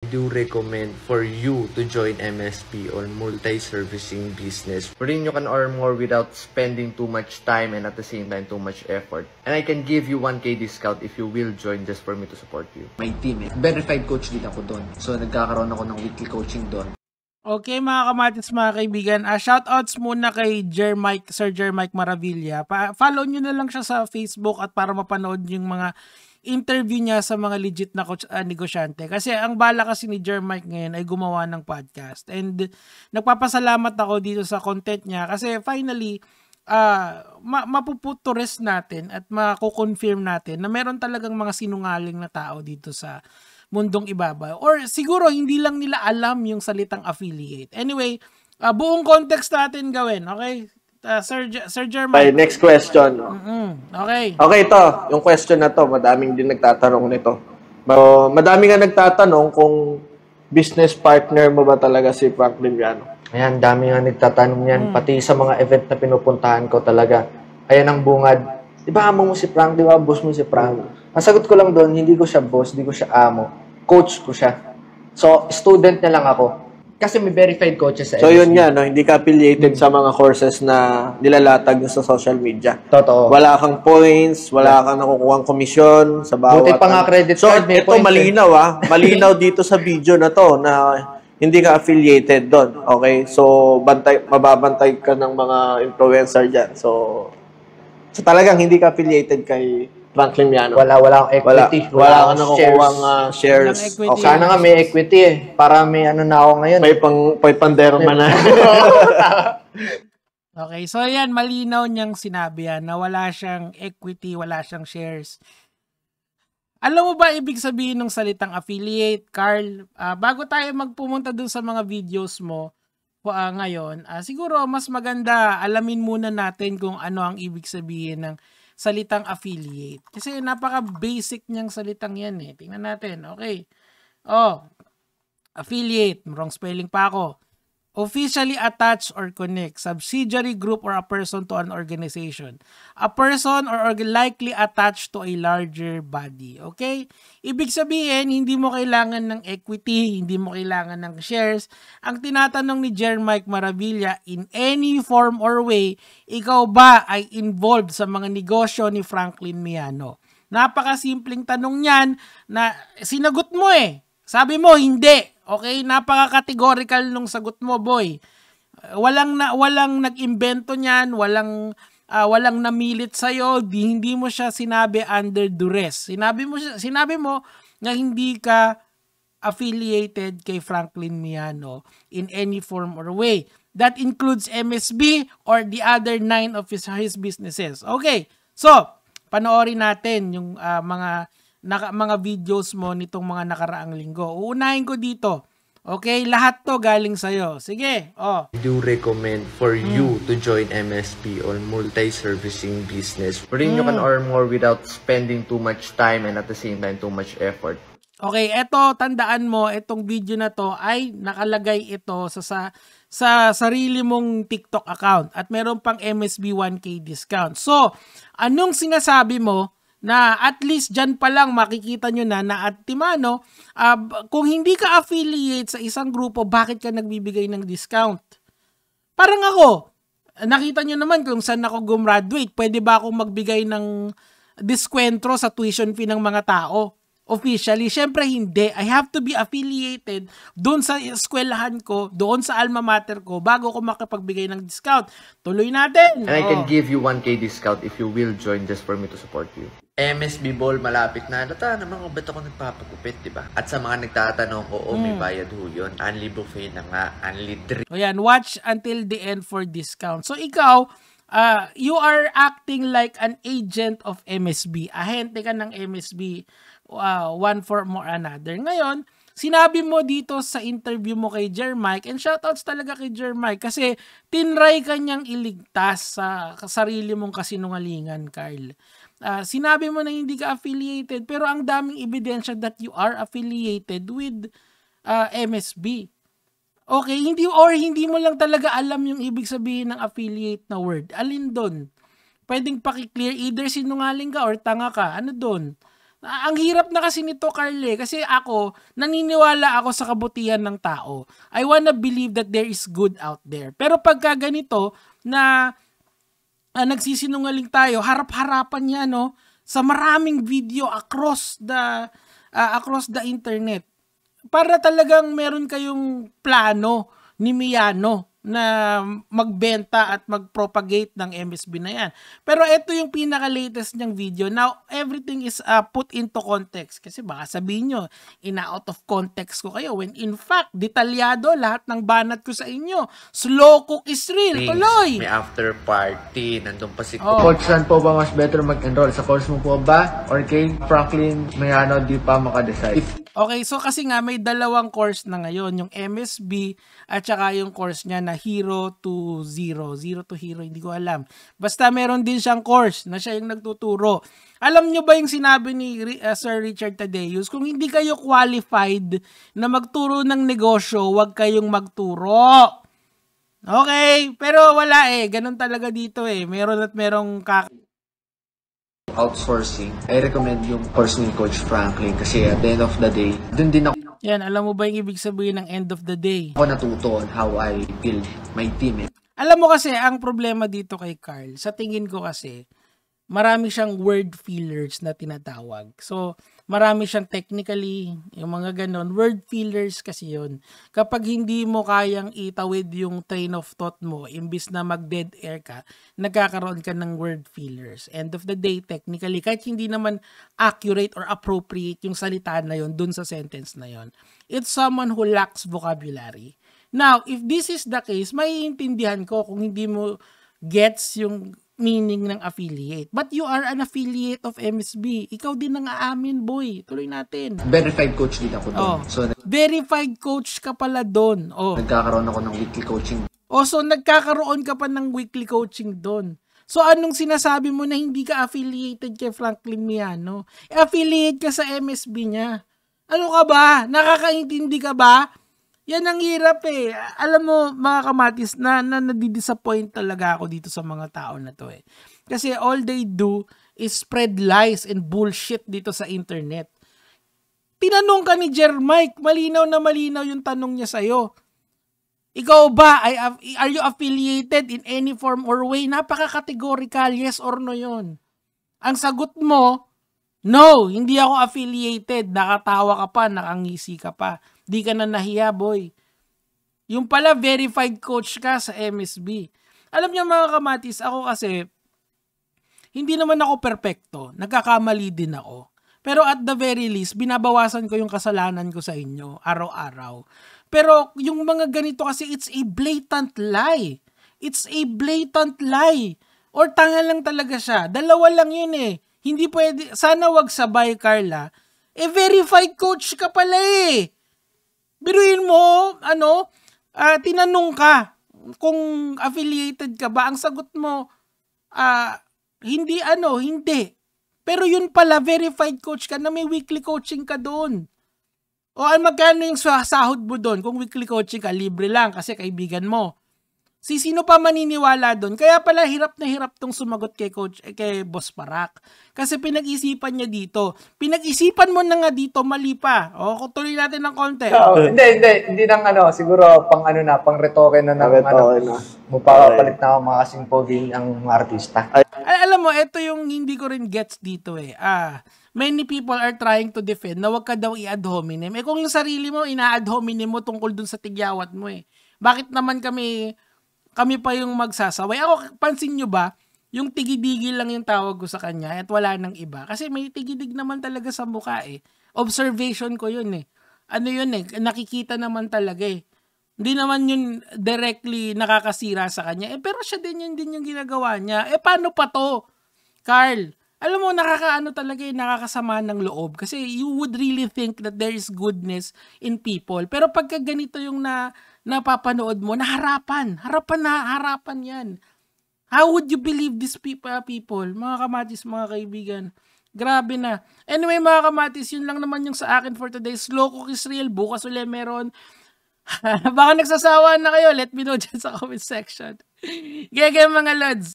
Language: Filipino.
do recommend for you to join MSP or multi-servicing business wherein you can earn more without spending too much time and at the same time too much effort. And I can give you 1K discount if you will join just for me to support you. My team verified coach din ako doon. So nagkakaroon ako ng weekly coaching doon. Okay mga kamatis, mga kaibigan, shoutouts muna kay Sir Jermike Maravilla. Follow nyo na lang siya sa Facebook at para mapanood yung mga interview niya sa mga legit na negosyante. Kasi ang bala kasi ni Jermike ngayon ay gumawa ng podcast. And nagpapasalamat ako dito sa content niya kasi finally, mapuput to rest natin at makukonfirm natin na meron talagang mga sinungaling na tao dito sa mundong ibabaw. Or siguro hindi lang nila alam yung salitang affiliate. Anyway, buong context natin gawin, okay? Sir Jermike. Okay, next question. Okay. Okay, ito. Yung question na to, madaming din nagtatanong nito. Madami nga nagtatanong kung business partner mo ba talaga si Franklin Miano. Ayan, dami nga nagtatanong yan. Pati sa mga event na pinupuntahan ko talaga. Ayan ang bungad. Di ba amo mo si Frank? Di ba boss mo si Frank? Ang sagot ko lang doon, hindi ko siya boss, hindi ko siya amo. Coach ko siya. So, student na lang ako. Kasi may verified coaches sa MSB. So, yun nga, no? Hindi ka affiliated sa mga courses na nilalatag sa social media. Totoo. Wala kang points, wala kang nakukuhang komisyon sa bawat... Buti pa nga credit so, card, may ito points. malinaw, malinaw dito sa video na to na hindi ka affiliated doon. Okay? So, mababantay ka ng mga influencer dyan. So talagang hindi ka affiliated kay Franklin Miano. Wala akong equity. Wala kang nakukuhang shares. Equity. Sana nga may equity eh. Para may ano na ako ngayon. May panderma na. Okay, so yan, malinaw niyang sinabi yan na wala siyang equity, wala siyang shares. Alam mo ba ibig sabihin ng salitang affiliate, Carl? Bago tayo magpumunta dun sa mga videos mo ngayon, siguro mas maganda alamin muna natin kung ano ang ibig sabihin ng salitang affiliate. Kasi napaka-basic niyang salitang yan eh. Tingnan natin, okay. Affiliate, wrong spelling pa ako. Officially attached or connect, subsidiary group or a person to an organization. A person or likely attached to a larger body. Okay? Ibig sabihin, hindi mo kailangan ng equity, hindi mo kailangan ng shares. Ang tinatanong ni Jermike Maravilla, in any form or way, ikaw ba ay involved sa mga negosyo ni Franklin Miano? Napakasimpleng tanong niyan na sinagot mo eh. Sabi mo, hindi. Okay, napaka-categorical nung sagot mo, boy. Walang nag-imbento niyan, walang namilit sa iyo, hindi mo siya sinabi under duress. Sinabi mo na hindi ka affiliated kay Franklin Miano in any form or way. That includes MSB or the other 9 of his businesses. Okay. So, panoorin natin yung mga videos mo nitong mga nakaraang linggo. Uunahin ko dito. Okay, lahat to galing sa'yo. Sige, I do recommend for you to join MSP or multi-servicing business wherein you can earn more without spending too much time and at the same time too much effort. Okay, eto, tandaan mo, itong video na to ay nakalagay ito sa sarili mong TikTok account at meron pang MSB 1K discount. So, anong sinasabi mo na at least dyan pa lang makikita nyo na at Timano, kung hindi ka affiliate sa isang grupo, bakit ka nagbibigay ng discount? Parang ako, nakita nyo naman kung saan ako gumraduate, pwede ba akong magbigay ng diskwento sa tuition fee ng mga tao? Officially, syempre hindi. I have to be affiliated doon sa eskwelahan ko, doon sa alma mater ko, bago ko makapagbigay ng discount. Tuloy natin. And I can give you 1K discount if you will join just for me to support you. MSB Ball, malapit na. Lata naman kung ba't ako nagpapagupit, diba? At sa mga nagtatanong, oo, may bayad ho yun. Unli buffet na nga, unli drink. O yan, watch until the end for discount. So ikaw, you are acting like an agent of MSB. Ahente ka ng MSB, one form or another. Ngayon, sinabi mo dito sa interview mo kay Jermike, and shoutouts talaga kay Jermike, kasi tinry ka niyang iligtas sa sarili mong kasinungalingan, Carl. Sinabi mo na hindi ka affiliated, pero ang daming ebidensya that you are affiliated with MSB. Okay, hindi mo lang talaga alam yung ibig sabihin ng affiliate na word. Alin doon? Pwedeng paki-clear, either sinungaling ka or tanga ka. Ano doon? Ang hirap na kasi nito, Carl, kasi ako, naniniwala ako sa kabutihan ng tao. I wanna believe that there is good out there. Pero pagka ganito, na nagsisinungaling tayo, harap-harapan niya, no, sa maraming video across the internet. Para talagang meron kayong plano ni Miano na magbenta at mag-propagate ng MSB na yan. Pero ito yung pinaka-latest niyang video. Now, everything is put into context. Kasi baka sabihin nyo, ina-out of context ko kayo. When in fact, detalyado lahat ng banat ko sa inyo. Slow cook is real. Tuloy! May after party, nandun pa si Coach, saan po ba mas better mag-enroll? Sa course mo po ba? Or kay Franklin Mayano, di pa makadecide? Okay, so kasi nga may dalawang course na ngayon, yung MSB at saka yung course niya na Hero to Zero. Zero to Hero, hindi ko alam. Basta meron din siyang course na siya yung nagtuturo. Alam nyo ba yung sinabi ni Sir Richard Tadeus? Kung hindi kayo qualified na magturo ng negosyo, huwag kayong magturo. Okay, pero wala ganun talaga dito Meron at merong outsourcing. I recommend yung course ni Coach Franklin kasi at the end of the day, dun din ako Yan, alam mo ba yung ibig sabihin ng end of the day? natuto on how I build my team. Alam mo kasi, ang problema dito kay Carl, sa tingin ko kasi, marami siyang word fillers na tinatawag. So, marami siyang technically, yung mga ganon, word fillers kasi yun. Kapag hindi mo kayang itawid yung train of thought mo, imbis na mag-dead air ka, nagkakaroon ka ng word fillers. End of the day, technically, kahit hindi naman accurate or appropriate yung salita na yun dun sa sentence na yun, it's someone who lacks vocabulary. Now, if this is the case, maiintindihan ko kung hindi mo gets yung meaning ng affiliate. But you are an affiliate of MSB. Ikaw din ang aamin, boy. Tuloy natin. Verified coach din ako doon. So, verified coach ka pala doon. nagkakaroon ako ng weekly coaching. So nagkakaroon ka pa ng weekly coaching doon. So anong sinasabi mo na hindi ka affiliated kay Franklin Miano? Affiliate ka sa MSB niya. Ano ka ba? Nakakaintindi ka ba? Yan ang hirap Alam mo, mga kamatis, na nadidisappoint talaga ako dito sa mga tao na to Kasi all they do is spread lies and bullshit dito sa internet. Tinanong ka ni Jermike, malinaw na malinaw yung tanong niya sa'yo. Ikaw ba, are you affiliated in any form or way? Napaka-categorical, yes or no yun. Ang sagot mo, no, hindi ako affiliated. Nakatawa ka pa, nakangisi ka pa. Di ka na nahiya, boy. Yung pala, verified coach ka sa MSB. Alam niyo mga kamatis, ako kasi, hindi naman ako perpekto. Nagkakamali din ako. Pero at the very least, binabawasan ko yung kasalanan ko sa inyo, araw-araw. Pero yung mga ganito kasi, it's a blatant lie. It's a blatant lie. Or tanga lang talaga siya. Dalawa lang yun Hindi pwede, sana wag sabay, Carla. Verified coach ka pala Biruin mo, tinanong ka kung affiliated ka ba. Ang sagot mo, hindi. Pero yun pala, verified coach ka na may weekly coaching ka doon. O magkano yung sahod mo doon? Kung weekly coaching ka, libre lang kasi kaibigan mo. Sino pa maniniwala doon? Kaya pala hirap na hirap tong sumagot kay Boss Parak. Kasi pinag-isipan niya dito. Pinag-isipan mo na nga dito, mali pa. Tuloy natin ng konti. Hindi nang siguro pang pang retoke na ng Mupapalit na ako mga kasing pogi ang mga artista. Alam mo, ito yung hindi ko rin gets dito many people are trying to defend na wag ka daw i-ad hominem. Kung yung sarili mo, ina-ad hominem mo tungkol dun sa tigyawat mo Bakit naman kami pa yung magsasaway? Ako, pansin nyo ba, yung tigidigi lang yung tawag ko sa kanya at wala nang iba. Kasi may tigidig naman talaga sa mukha Observation ko yun nakikita naman talaga Hindi naman yun directly nakakasira sa kanya. Pero siya din yung ginagawa niya. Paano pa to? Carl, alam mo, talaga nakakasama ng loob. Kasi you would really think that there is goodness in people. Pero pagka ganito yung napapanood mo, harapan yan. How would you believe these people? Mga kamatis, mga kaibigan. Grabe na. Anyway, mga kamatis, yun lang naman yung sa akin for today. Slow cook is real. Bukas ulit meron. Baka nagsasawa na kayo. Let me know dyan sa comment section. Gaya mga lods.